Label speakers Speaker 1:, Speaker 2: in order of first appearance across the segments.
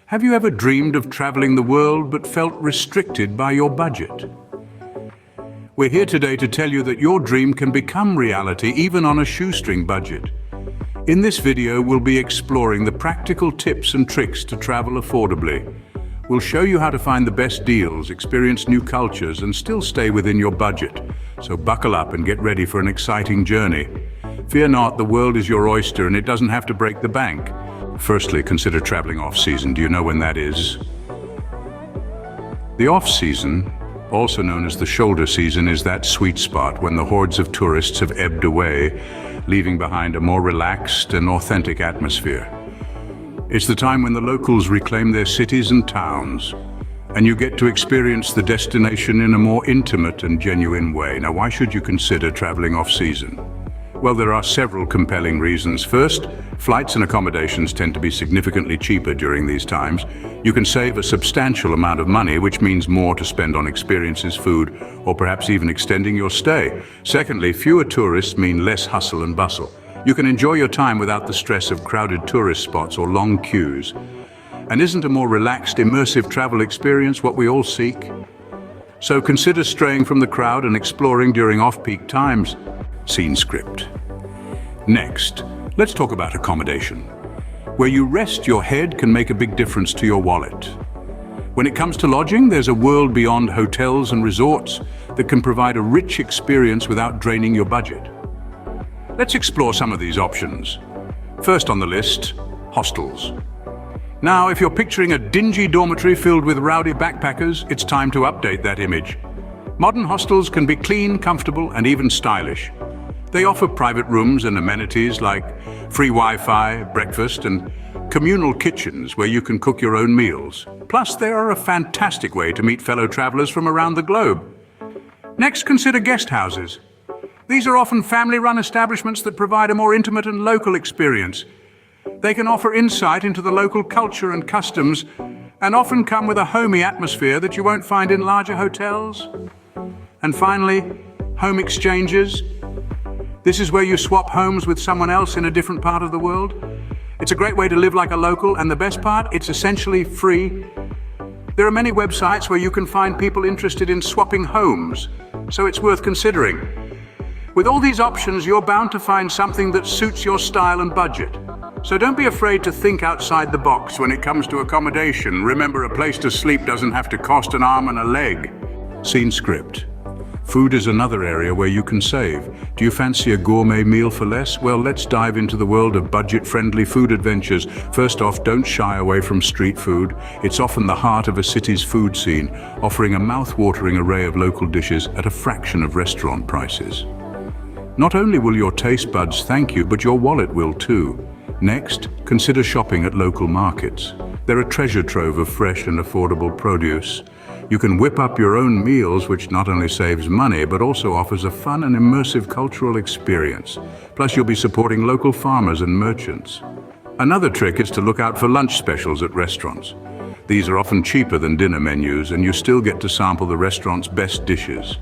Speaker 1: Have you ever dreamed of traveling the world but felt restricted by your budget? We're here today to tell you that your dream can become reality even on a shoestring budget. In this video, we'll be exploring the practical tips and tricks to travel affordably. We'll show you how to find the best deals, experience new cultures, and still stay within your budget. So buckle up and get ready for an exciting journey. Fear not, the world is your oyster and it doesn't have to break the bank. Firstly, consider traveling off-season. Do you know when that is? The off-season, also known as the shoulder season, is that sweet spot when the hordes of tourists have ebbed away, leaving behind a more relaxed and authentic atmosphere. It's the time when the locals reclaim their cities and towns, and you get to experience the destination in a more intimate and genuine way. Now, why should you consider traveling off-season? Well, there are several compelling reasons. First, flights and accommodations tend to be significantly cheaper during these times. You can save a substantial amount of money, which means more to spend on experiences, food, or perhaps even extending your stay. Secondly, fewer tourists mean less hustle and bustle. You can enjoy your time without the stress of crowded tourist spots or long queues. And isn't a more relaxed, immersive travel experience what we all seek? So consider straying from the crowd and exploring during off-peak times. Scene script. Next, let's talk about accommodation. Where you rest your head can make a big difference to your wallet. When it comes to lodging, there's a world beyond hotels and resorts that can provide a rich experience without draining your budget. Let's explore some of these options. First on the list, hostels. Now, if you're picturing a dingy dormitory filled with rowdy backpackers, it's time to update that image. Modern hostels can be clean, comfortable, and even stylish. They offer private rooms and amenities like free Wi-Fi, breakfast, and communal kitchens where you can cook your own meals. Plus, they are a fantastic way to meet fellow travelers from around the globe. Next, consider guest houses. These are often family-run establishments that provide a more intimate and local experience. They can offer insight into the local culture and customs, and often come with a homey atmosphere that you won't find in larger hotels. And finally, home exchanges. This is where you swap homes with someone else in a different part of the world. It's a great way to live like a local, and the best part, it's essentially free. There are many websites where you can find people interested in swapping homes, so it's worth considering. With all these options, you're bound to find something that suits your style and budget. So don't be afraid to think outside the box when it comes to accommodation. Remember, a place to sleep doesn't have to cost an arm and a leg. Scene script. Food is another area where you can save. Do you fancy a gourmet meal for less? Well, let's dive into the world of budget-friendly food adventures. First off, don't shy away from street food. It's often the heart of a city's food scene, offering a mouth-watering array of local dishes at a fraction of restaurant prices. Not only will your taste buds thank you, but your wallet will too. Next, consider shopping at local markets. They're a treasure trove of fresh and affordable produce. You can whip up your own meals, which not only saves money, but also offers a fun and immersive cultural experience. Plus, you'll be supporting local farmers and merchants. Another trick is to look out for lunch specials at restaurants. These are often cheaper than dinner menus, and you still get to sample the restaurant's best dishes.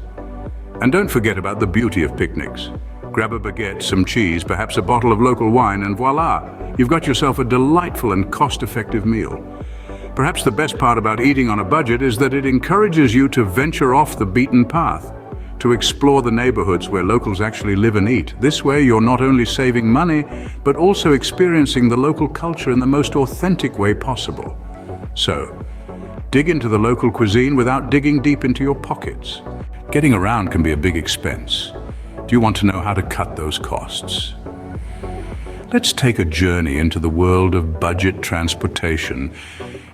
Speaker 1: And don't forget about the beauty of picnics. Grab a baguette, some cheese, perhaps a bottle of local wine, and voila, you've got yourself a delightful and cost-effective meal. Perhaps the best part about eating on a budget is that it encourages you to venture off the beaten path, to explore the neighborhoods where locals actually live and eat. This way, you're not only saving money, but also experiencing the local culture in the most authentic way possible. So, dig into the local cuisine without digging deep into your pockets. Getting around can be a big expense. Do you want to know how to cut those costs? Let's take a journey into the world of budget transportation.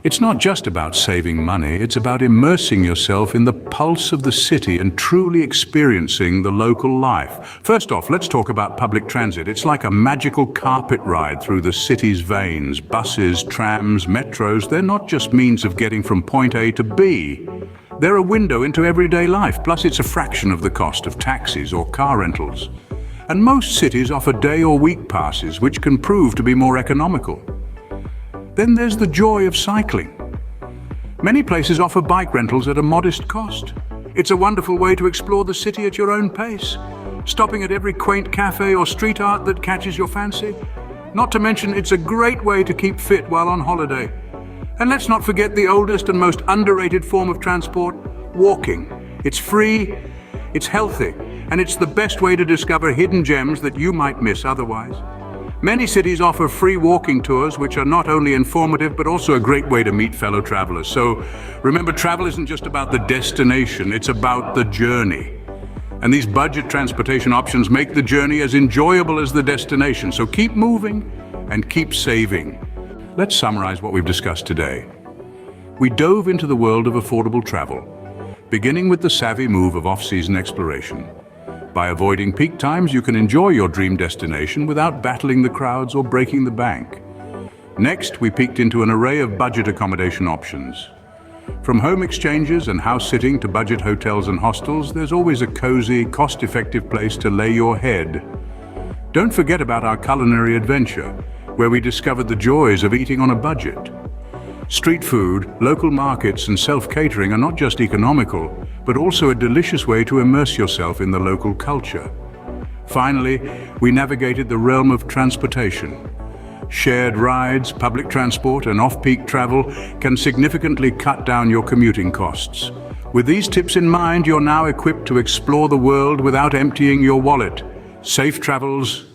Speaker 1: It's not just about saving money, it's about immersing yourself in the pulse of the city and truly experiencing the local life. First off, let's talk about public transit. It's like a magical carpet ride through the city's veins. Buses, trams, metros, they're not just means of getting from point A to B. They're a window into everyday life, plus it's a fraction of the cost of taxis or car rentals. And most cities offer day or week passes, which can prove to be more economical. Then there's the joy of cycling. Many places offer bike rentals at a modest cost. It's a wonderful way to explore the city at your own pace, stopping at every quaint cafe or street art that catches your fancy. Not to mention, it's a great way to keep fit while on holiday. And let's not forget the oldest and most underrated form of transport, walking. It's free, it's healthy, and it's the best way to discover hidden gems that you might miss otherwise. Many cities offer free walking tours, which are not only informative, but also a great way to meet fellow travelers. So remember, travel isn't just about the destination, it's about the journey. And these budget transportation options make the journey as enjoyable as the destination. So keep moving and keep saving. Let's summarize what we've discussed today. We dove into the world of affordable travel, beginning with the savvy move of off-season exploration. By avoiding peak times, you can enjoy your dream destination without battling the crowds or breaking the bank. Next, we peeked into an array of budget accommodation options. From home exchanges and house sitting to budget hotels and hostels, there's always a cozy, cost-effective place to lay your head. Don't forget about our culinary adventure, where we discovered the joys of eating on a budget. Street food, local markets, and self-catering are not just economical, but also a delicious way to immerse yourself in the local culture. Finally, we navigated the realm of transportation. Shared rides, public transport, and off-peak travel can significantly cut down your commuting costs. With these tips in mind, you're now equipped to explore the world without emptying your wallet. Safe travels